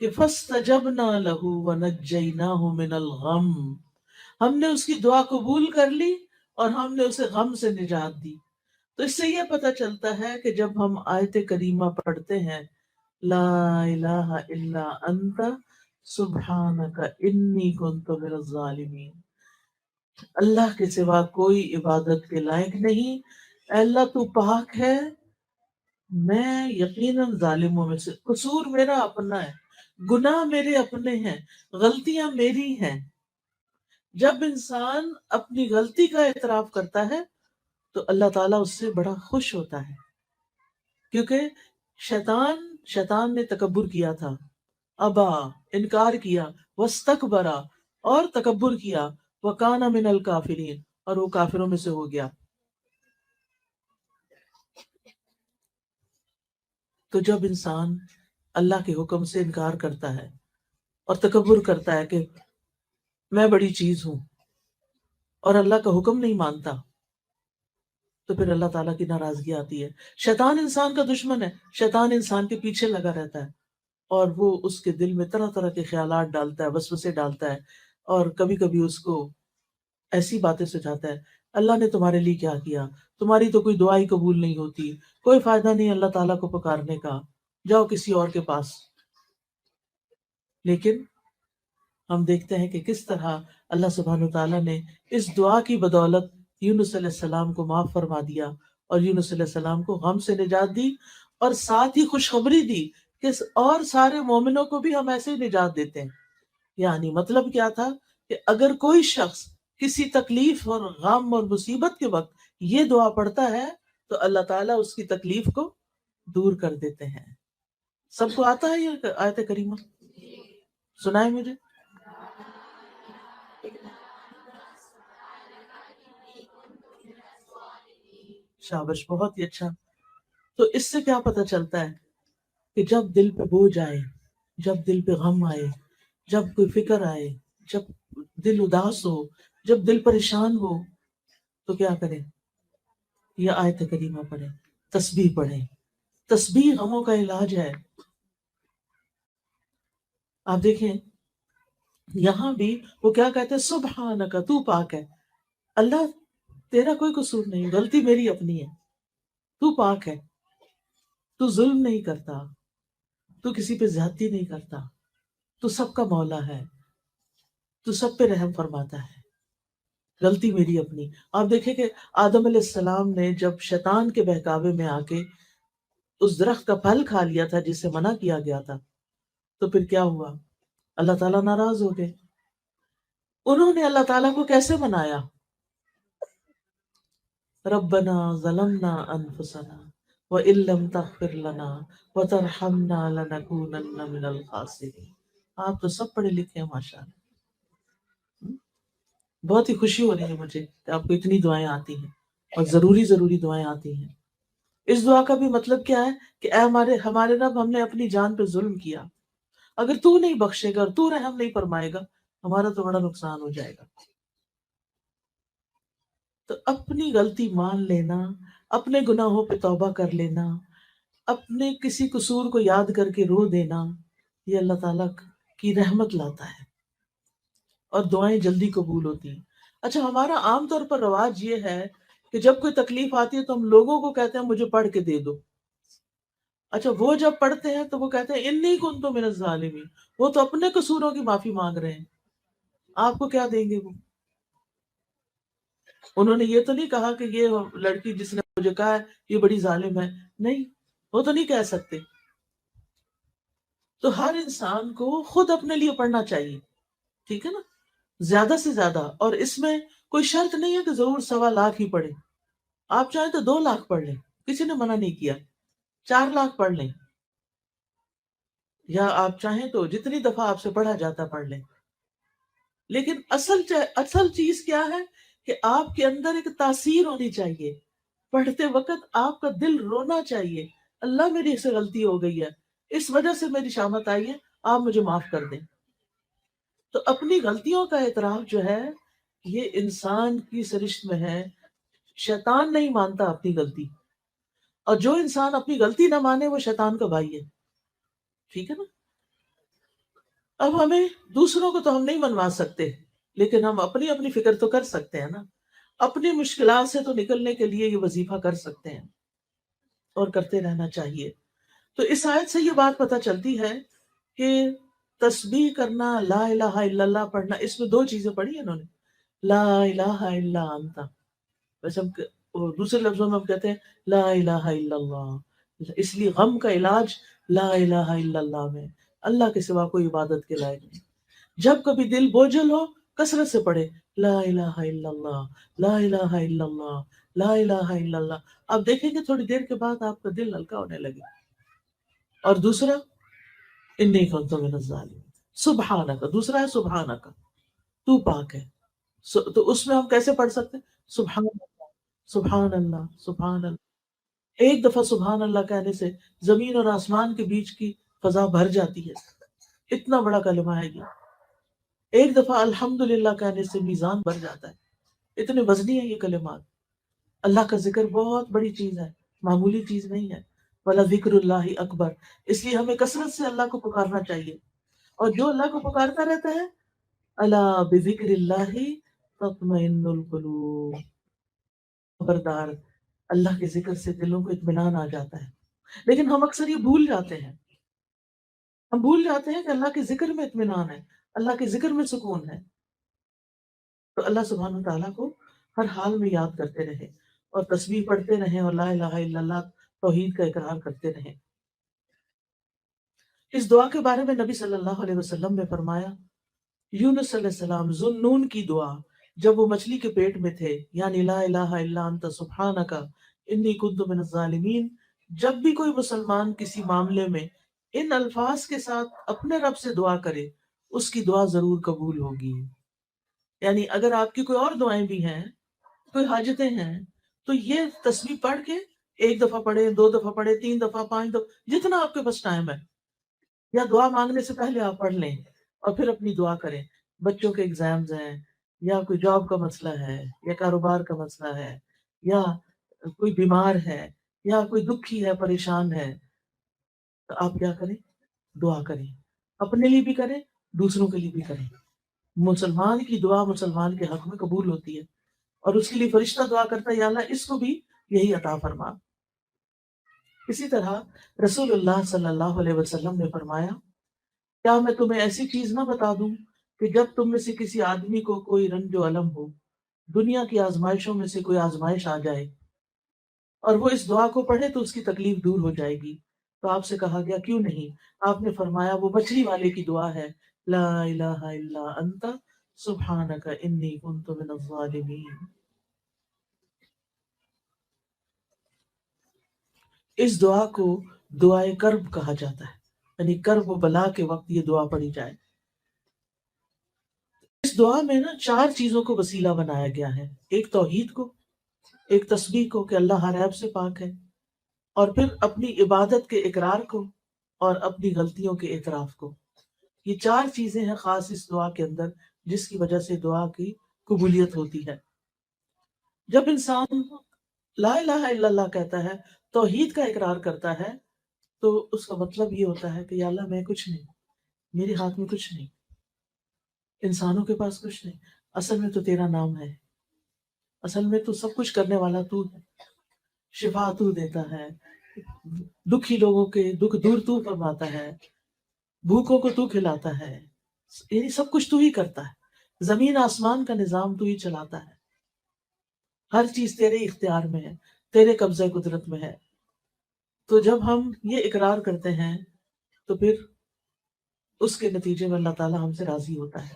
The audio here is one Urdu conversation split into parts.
کہ فَاسْتَجَبْنَا لَهُ وَنَجَّيْنَاهُ مِنَ الْغَمِّ، ہم نے اس کی دعا قبول کر لی اور ہم نے اسے غم سے نجات دی۔ تو اس سے یہ پتہ چلتا ہے کہ جب ہم آیت کریمہ پڑھتے ہیں لا الہ الا انت سبحانک انی کنت من الظالمین، اللہ کے سوا کوئی عبادت کے لائق نہیں، اے اللہ تو پاک ہے، میں یقیناً ظالموں میں سے، قصور میرا اپنا ہے، گناہ میرے اپنے ہیں، غلطیاں میری ہیں۔ جب انسان اپنی غلطی کا اعتراف کرتا ہے تو اللہ تعالیٰ اس سے بڑا خوش ہوتا ہے، کیونکہ شیطان نے تکبر کیا تھا، ابا، انکار کیا، واستکبرا، اور تکبر کیا، وکان من الکافرین، اور وہ کافروں میں سے ہو گیا۔ تو جب انسان اللہ کے حکم سے انکار کرتا ہے اور تکبر کرتا ہے کہ میں بڑی چیز ہوں اور اللہ کا حکم نہیں مانتا، تو پھر اللہ تعالیٰ کی ناراضگی آتی ہے۔ شیطان انسان کا دشمن ہے، شیطان انسان کے پیچھے لگا رہتا ہے اور وہ اس کے دل میں طرح طرح کے خیالات ڈالتا ہے، وسوسے ڈالتا ہے، اور کبھی کبھی اس کو ایسی باتیں سکھاتا ہے، اللہ نے تمہارے لیے کیا کیا، تمہاری تو کوئی دعا ہی قبول نہیں ہوتی، کوئی فائدہ نہیں اللہ تعالیٰ کو پکارنے کا، جاؤ کسی اور کے پاس۔ لیکن ہم دیکھتے ہیں کہ کس طرح اللہ سبحانہ وتعالیٰ نے اس دعا کی بدولت یونس علیہ السلام کو معاف فرما دیا اور یونس علیہ السلام کو غم سے نجات دی، اور ساتھ ہی خوشخبری دی کہ اور سارے مومنوں کو بھی ہم ایسے ہی نجات دیتے ہیں۔ یعنی مطلب کیا تھا کہ اگر کوئی شخص کسی تکلیف اور غم اور مصیبت کے وقت یہ دعا پڑھتا ہے تو اللہ تعالیٰ اس کی تکلیف کو دور کر دیتے ہیں۔ سب کو آتا ہے یہ آیت کریمہ؟ سنائے مجھے۔ شابش، بہت ہی اچھا۔ تو اس سے کیا پتہ چلتا ہے کہ جب دل پہ بوجھ آئے، جب دل پہ غم آئے، جب کوئی فکر آئے، جب دل اداس ہو، جب دل پریشان ہو، تو کیا کریں؟ یہ آیت کریمہ پڑھیں، تسبیح پڑھیں۔ تسبیح غموں کا علاج ہے۔ آپ دیکھیں یہاں بھی وہ کیا کہتے ہیں، سبحانک، تو پاک ہے، اللہ تیرا کوئی قصور نہیں، غلطی میری اپنی ہے، تو پاک ہے، تو ظلم نہیں کرتا، تو کسی پہ زیادتی نہیں کرتا، تو سب کا مولا ہے، تو سب پہ رحم فرماتا ہے، غلطی میری اپنی۔ آپ دیکھیں کہ آدم علیہ السلام نے جب شیطان کے بہکاوے میں آ کے اس درخت کا پھل کھا لیا تھا جس سے منع کیا گیا تھا، تو پھر کیا ہوا؟ اللہ تعالیٰ ناراض ہو گئے۔ انہوں نے اللہ تعالیٰ کو کیسے منایا؟ ربنا ظلمنا انفسنا وان لم تغفر لنا وترحمنا لنکونن من الخاسرین۔ آپ تو سب پڑھے لکھے ہیں ماشاءاللہ، بہت ہی خوشی ہو رہی ہے مجھے کہ آپ کو اتنی دعائیں آتی ہیں اور ضروری دعائیں آتی ہیں۔ اس دعا کا بھی مطلب کیا ہے کہ اے ہمارے رب، ہم نے اپنی جان پہ ظلم کیا، اگر تو نہیں بخشے گا اور تو رحم نہیں فرمائے گا، ہمارا تو بڑا نقصان ہو جائے گا۔ تو اپنی غلطی مان لینا، اپنے گناہوں پہ توبہ کر لینا، اپنے کسی قصور کو یاد کر کے رو دینا، یہ اللہ تعالیٰ کی رحمت لاتا ہے اور دعائیں جلدی قبول ہوتی ہیں۔ اچھا، ہمارا عام طور پر رواج یہ ہے کہ جب کوئی تکلیف آتی ہے تو ہم لوگوں کو کہتے ہیں مجھے پڑھ کے دے دو۔ اچھا، وہ جب پڑھتے ہیں تو وہ کہتے ہیں انی کنت من الظالمین، وہ تو اپنے قصوروں کی معافی مانگ رہے ہیں، آپ کو کیا دیں گے وہ؟ انہوں نے یہ تو نہیں کہا کہ یہ لڑکی جس نے مجھے کہا ہے یہ بڑی ظالم ہے، نہیں، وہ تو نہیں کہہ سکتے۔ تو ہر انسان کو خود اپنے لیے پڑھنا چاہیے، ٹھیک ہے نا، زیادہ سے زیادہ۔ اور اس میں کوئی شرط نہیں ہے کہ ضرور 1.25 ہی پڑھیں، آپ چاہیں تو 2 لاکھ پڑھ لیں، کسی نے منع نہیں کیا، 4 لاکھ پڑھ لیں، یا آپ چاہیں تو جتنی دفعہ آپ سے پڑھا جاتا پڑھ لیں۔ لیکن اصل چیز کیا ہے کہ آپ کے اندر ایک تاثیر ہونی چاہیے، پڑھتے وقت آپ کا دل رونا چاہیے، اللہ میری سے غلطی ہو گئی ہے، اس وجہ سے میری شامت آئی ہے، آپ مجھے معاف کر دیں۔ تو اپنی غلطیوں کا اعتراف جو ہے یہ انسان کی سرشت میں ہے۔ شیطان نہیں مانتا اپنی غلطی، اور جو انسان اپنی غلطی نہ مانے وہ شیطان کا بھائی ہے، ٹھیک ہے نا۔ اب ہمیں دوسروں کو تو ہم نہیں منوا سکتے، لیکن ہم اپنی اپنی فکر تو کر سکتے ہیں نا، اپنی مشکلات سے تو نکلنے کے لیے یہ وظیفہ کر سکتے ہیں اور کرتے رہنا چاہیے۔ تو اس آیت سے یہ بات پتہ چلتی ہے کہ تسبیح کرنا، لا الہ الا اللہ پڑھنا، اس میں دو چیزیں پڑھی ہیں انہوں نے، لا الہ الا انت، ویسے وہ دوسرے لفظوں میں ہم کہتے ہیں لا الہ الا اللہ، اس لیے غم کا علاج لا الہ الا اللہ میں، اللہ کے سوا کوئی عبادت کے لائق نہیں۔ جب کبھی دل بوجھل ہو، کثرت سے پڑھے لا الہ الا اللہ، لا الہ الا اللہ، لا الہ الا اللہ، آپ دیکھیں گے تھوڑی دیر کے بعد آپ کا دل ہلکا ہونے لگے۔ اور دوسرا انی کنت من الظالمین، سبحانک، دوسرا ہے سبحانک، تو پاک ہے۔ تو اس میں ہم کیسے پڑھ سکتے ہیں؟ سبحان اللہ، سبحان اللہ، سبحان اللہ۔ ایک دفعہ سبحان اللہ کہنے سے زمین اور آسمان کے بیچ کی فضا بھر جاتی ہے، اتنا بڑا کلمہ ہے یہ۔ ایک دفعہ الحمدللہ کہنے سے میزان بھر جاتا ہے، اتنے وزنی ہے یہ کلمات۔ اللہ کا ذکر بہت بڑی چیز ہے، معمولی چیز نہیں ہے۔ وَلَا ذِكْرُ اللَّهِ اکبر، اس لیے ہمیں کثرت سے اللہ کو پکارنا چاہیے، اور جو اللہ کو پکارتا رہتا ہے، الا بذکر اللہ تطمئن القلوب، خبردار، اللہ کے ذکر سے دلوں کو اطمینان آ جاتا ہے۔ لیکن ہم اکثر یہ بھول جاتے ہیں، ہم بھول جاتے ہیں کہ اللہ کے ذکر میں اطمینان ہے، اللہ کے ذکر میں سکون ہے۔ تو اللہ سبحانہ تعالیٰ کو ہر حال میں یاد کرتے رہے، اور تسبیح پڑھتے رہیں، اور لا الہ الا اللہ توحید کا اقرار کرتے رہیں۔ اس دعا کے بارے میں نبی صلی اللہ علیہ وسلم نے فرمایا، یونس علیہ السلام ذوالنون کی دعا جب وہ مچھلی کے پیٹ میں تھے، یعنی لا الہ الا انت سبحانک انی کنت من الظالمین، جب بھی کوئی مسلمان کسی معاملے میں ان الفاظ کے ساتھ اپنے رب سے دعا کرے، اس کی دعا ضرور قبول ہوگی۔ یعنی اگر آپ کی کوئی اور دعائیں بھی ہیں، کوئی حاجتیں ہیں، تو یہ تسبیح پڑھ کے ایک دفعہ پڑھے، دو دفعہ پڑھے، تین دفعہ، پانچ دفعہ، جتنا آپ کے پاس ٹائم ہے، یا دعا مانگنے سے پہلے آپ پڑھ لیں اور پھر اپنی دعا کریں۔ بچوں کے ایگزامز ہیں، یا کوئی جاب کا مسئلہ ہے، یا کاروبار کا مسئلہ ہے، یا کوئی بیمار ہے، یا کوئی دکھی ہے، پریشان ہے، تو آپ کیا کریں؟ دعا کریں، اپنے لیے بھی کریں، دوسروں کے لیے بھی کریں۔ مسلمان کی دعا مسلمان کے حق میں قبول ہوتی ہے، اور اس کے لیے فرشتہ دعا کرتا ہے، یا اللہ اس کو بھی یہی عطا فرما۔ اسی طرح رسول اللہ صلی اللہ علیہ وسلم نے فرمایا، کیا میں تمہیں ایسی چیز نہ بتا دوں کہ جب تم میں سے کسی آدمی کو کوئی رنج و الم ہو، دنیا کی آزمائشوں میں سے کوئی آزمائش آ جائے، اور وہ اس دعا کو پڑھے تو اس کی تکلیف دور ہو جائے گی؟ تو آپ سے کہا گیا کیوں نہیں؟ آپ نے فرمایا وہ مچھلی والے کی دعا ہے، لا الہ الا انت سبحانک انی کنت من الظالمین۔ اس دعا کو دعائے کرب کہا جاتا ہے، یعنی کرب و بلا کے وقت یہ دعا پڑھی جائے۔ اس دعا میں نا چار چیزوں کو وسیلہ بنایا گیا ہے، ایک توحید کو، ایک تسبیح کو کہ اللہ ہر عیب سے پاک ہے، اور پھر اپنی عبادت کے اقرار کو، اور اپنی غلطیوں کے اعتراف کو۔ یہ چار چیزیں ہیں خاص اس دعا کے اندر، جس کی وجہ سے دعا کی قبولیت ہوتی ہے۔ جب انسان لا الہ الا اللہ کہتا ہے، توحید کا اقرار کرتا ہے، تو اس کا مطلب یہ ہوتا ہے کہ یا اللہ میں کچھ نہیں، میرے ہاتھ میں کچھ نہیں، انسانوں کے پاس کچھ نہیں، اصل میں تو تیرا نام ہے، اصل میں تو سب کچھ کرنے والا تو ہے، شفا تو دیتا ہے، دکھی لوگوں کے دکھ دور تو فرماتا ہے، بھوکوں کو تو کھلاتا ہے، یعنی سب کچھ تو ہی کرتا ہے، زمین آسمان کا نظام تو ہی چلاتا ہے، ہر چیز تیرے اختیار میں ہے، تیرے قبضہ قدرت میں ہے۔ تو جب ہم یہ اقرار کرتے ہیں تو پھر اس کے نتیجے میں اللہ تعالیٰ ہم سے راضی ہوتا ہے،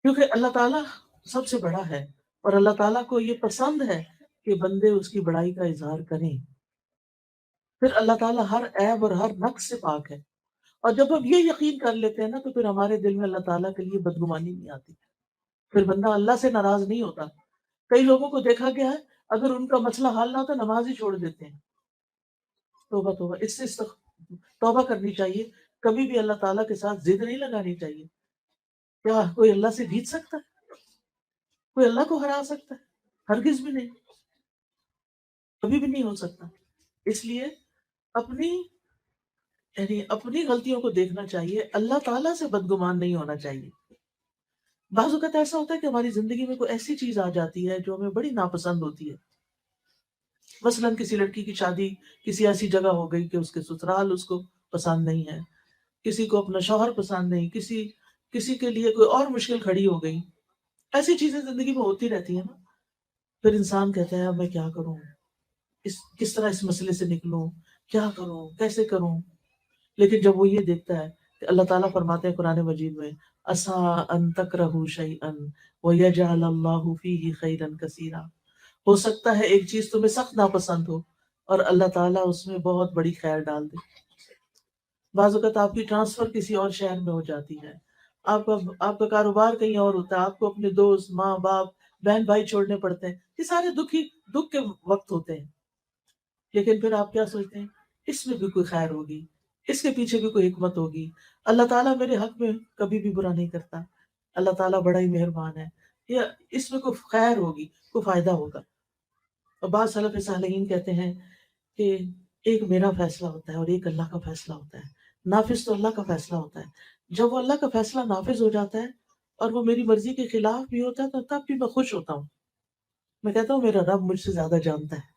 کیونکہ اللہ تعالیٰ سب سے بڑا ہے، اور اللہ تعالیٰ کو یہ پسند ہے کہ بندے اس کی بڑائی کا اظہار کریں۔ پھر اللہ تعالیٰ ہر عیب اور ہر نقص سے پاک ہے، اور جب ہم یہ یقین کر لیتے ہیں نا، تو پھر ہمارے دل میں اللہ تعالیٰ کے لیے بدگمانی نہیں آتی، پھر بندہ اللہ سے ناراض نہیں ہوتا۔ کئی لوگوں کو دیکھا گیا ہے، اگر ان کا مسئلہ حل نہ ہوتا نماز ہی چھوڑ دیتے ہیں۔ توبہ توبہ، اس سے توبہ کرنی چاہیے، کبھی بھی اللہ تعالیٰ کے ساتھ ضد نہیں لگانی چاہیے۔ کیا کوئی اللہ سے جیت سکتا ہے؟ کوئی اللہ کو ہرا سکتا ہے؟ ہرگز بھی نہیں، کبھی بھی نہیں ہو سکتا۔ اس لیے اپنی یعنی اپنی غلطیوں کو دیکھنا چاہیے، اللہ تعالیٰ سے بدگمان نہیں ہونا چاہیے۔ بعض اوقات ایسا ہوتا ہے کہ ہماری زندگی میں کوئی ایسی چیز آ جاتی ہے جو ہمیں بڑی ناپسند ہوتی ہے، مثلاً کسی لڑکی کی شادی کسی ایسی جگہ ہو گئی کہ اس کے سسرال اس کو پسند نہیں ہے، کسی کو اپنا شوہر پسند نہیں، کسی کے لیے کوئی اور مشکل کھڑی ہو گئی، ایسی چیزیں زندگی میں ہوتی رہتی ہیں نا۔ پھر انسان کہتا ہے اب میں کیا کروں، کس طرح اس مسئلے سے نکلوں، کیا کروں، کیسے کروں؟ لیکن جب وہ یہ دیکھتا ہے کہ اللہ تعالیٰ فرماتے ہیں قرآن مجید میں عَسَىٰ أَن تَكْرَهُوا شَيْئًا وَيَجْعَلَ اللَّهُ فِيهِ خَيْرًا كَثِيرًا، ہو سکتا ہے ایک چیز تمہیں سخت ناپسند ہو اور اللہ تعالیٰ اس میں بہت بڑی خیر ڈال دے۔ بعض اوقات آپ کی ٹرانسفر کسی اور شہر میں ہو جاتی ہے، آپ کا کاروبار کہیں اور ہوتا ہے، آپ کو اپنے دوست، ماں باپ، بہن بھائی چھوڑنے پڑتے ہیں، یہ سارے دکھ کے وقت ہوتے ہیں، لیکن پھر آپ کیا سوچتے ہیں اس میں بھی کوئی خیر ہوگی، اس کے پیچھے بھی کوئی حکمت ہوگی، اللہ تعالیٰ میرے حق میں کبھی بھی برا نہیں کرتا، اللہ تعالیٰ بڑا ہی مہربان ہے، یا اس میں کوئی خیر ہوگی، کوئی فائدہ ہوگا۔ اور بعض سلف صالحین کہتے ہیں کہ ایک میرا فیصلہ ہوتا ہے اور ایک اللہ کا فیصلہ ہوتا ہے، نافذ تو اللہ کا فیصلہ ہوتا ہے، جب وہ اللہ کا فیصلہ نافذ ہو جاتا ہے اور وہ میری مرضی کے خلاف بھی ہوتا ہے تو تب بھی میں خوش ہوتا ہوں، میں کہتا ہوں میرا رب مجھ سے زیادہ جانتا ہے،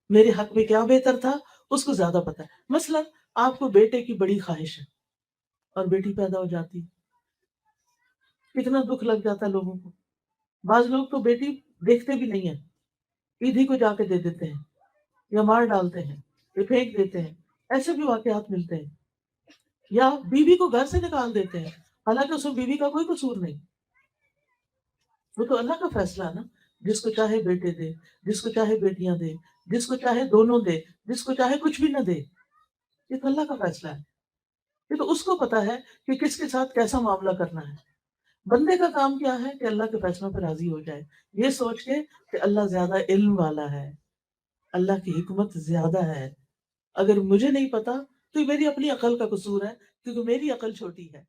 میرے حق میں کیا بہتر تھا اس کو زیادہ پتا ہے۔ مثلا آپ کو بیٹے کی بڑی خواہش ہے اور بیٹی پیدا ہو جاتی، کتنا دکھ لگ جاتا ہے لوگوں کو، بعض لوگ تو بیٹی دیکھتے بھی نہیں ہیں، عید ہی کو جا کے دے دیتے ہیں یا مار ڈالتے ہیں یا پھینک دیتے ہیں، ایسے بھی واقعات ملتے ہیں، یا بیوی کو گھر سے نکال دیتے ہیں حالانکہ اس میں بیوی کا کوئی قصور نہیں، وہ تو اللہ کا فیصلہ ہے نا، جس کو چاہے بیٹے دے، جس کو چاہے بیٹیاں دے، جس کو چاہے دونوں دے، جس کو چاہے کچھ بھی نہ دے، یہ تو اللہ کا فیصلہ ہے، یہ تو اس کو پتا ہے کہ کس کے ساتھ کیسا معاملہ کرنا ہے۔ بندے کا کام کیا ہے کہ اللہ کے فیصلوں پر راضی ہو جائے، یہ سوچ کے کہ اللہ زیادہ علم والا ہے، اللہ کی حکمت زیادہ ہے، اگر مجھے نہیں پتا تو یہ میری اپنی عقل کا قصور ہے کیونکہ میری عقل چھوٹی ہے۔